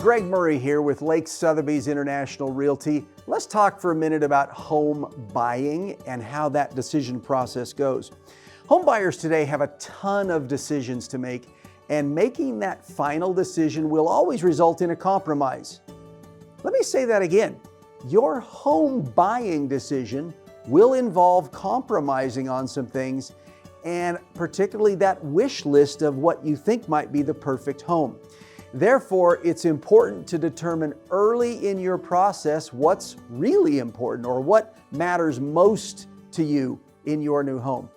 Greg Murray here with Lake Sotheby's International Realty. Let's talk for a minute about home buying and how that decision process goes. Home buyers today have a ton of decisions to make, and making that final decision will always result in a compromise. Let me say that again. Your home buying decision will involve compromising on some things, and particularly that wish list of what you think might be the perfect home. Therefore, it's important to determine early in your process what's really important or what matters most to you in your new home.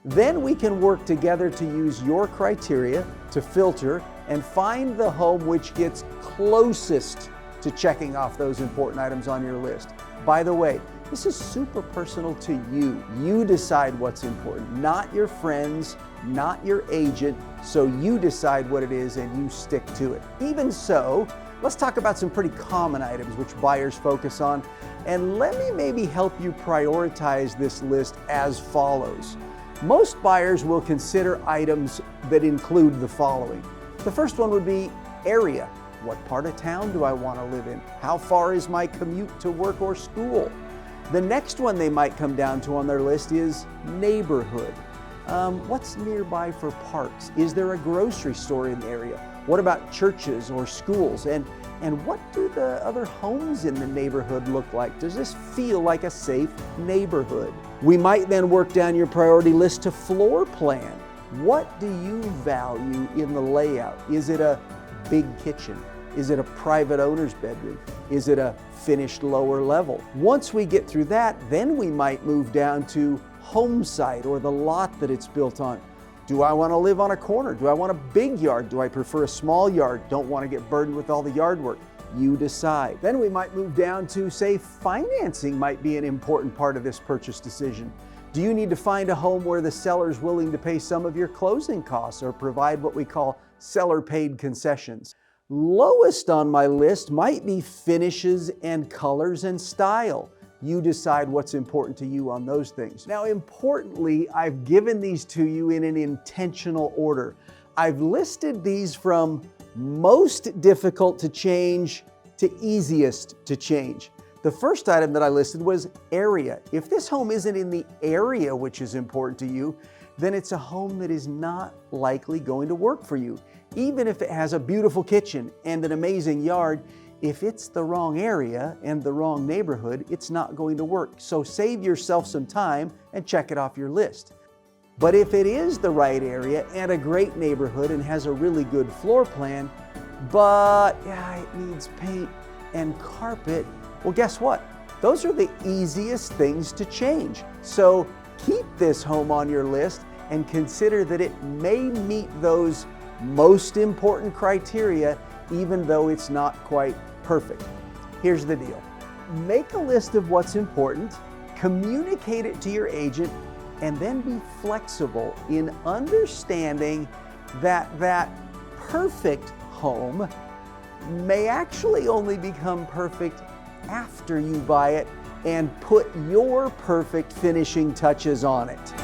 Then we can work together to use your criteria to filter and find the home which gets closest to checking off those important items on your list. By the way, this is super personal to you. You decide what's important, not your friends, not your agent, so you decide what it is and you stick to it. Even so, let's talk about some pretty common items which buyers focus on, and let me maybe help you prioritize this list as follows. Most buyers will consider items that include the following. The first one would be area. What part of town do I want to live in? How far is my commute to work or school? The next one they might come down to on their list is neighborhood. What's nearby for parks? Is there a grocery store in the area? What about churches or schools? And what do the other homes in the neighborhood look like? Does this feel like a safe neighborhood? We might then work down your priority list to floor plan. What do you value in the layout? Is it a big kitchen? Is it a private owner's bedroom? Is it a finished lower level? Once we get through that, then we might move down to home site or the lot that it's built on. Do I want to live on a corner? Do I want a big yard? Do I prefer a small yard? Don't want to get burdened with all the yard work. You decide. Then we might move down to, say, financing might be an important part of this purchase decision. Do you need to find a home where the seller is willing to pay some of your closing costs or provide what we call seller-paid concessions? Lowest on my list might be finishes and colors and style. You decide what's important to you on those things. Now, importantly, I've given these to you in an intentional order. I've listed these from most difficult to change to easiest to change. The first item that I listed was area. If this home isn't in the area which is important to you, then it's a home that is not likely going to work for you. Even if it has a beautiful kitchen and an amazing yard, if it's the wrong area and the wrong neighborhood, it's not going to work. So save yourself some time and check it off your list. But if it is the right area and a great neighborhood and has a really good floor plan, but it needs paint and carpet, well, guess what? Those are the easiest things to change. So keep this home on your list and consider that it may meet those most important criteria, even though it's not quite perfect. Here's the deal. Make a list of what's important, communicate it to your agent, and then be flexible in understanding that that perfect home may actually only become perfect after you buy it and put your perfect finishing touches on it.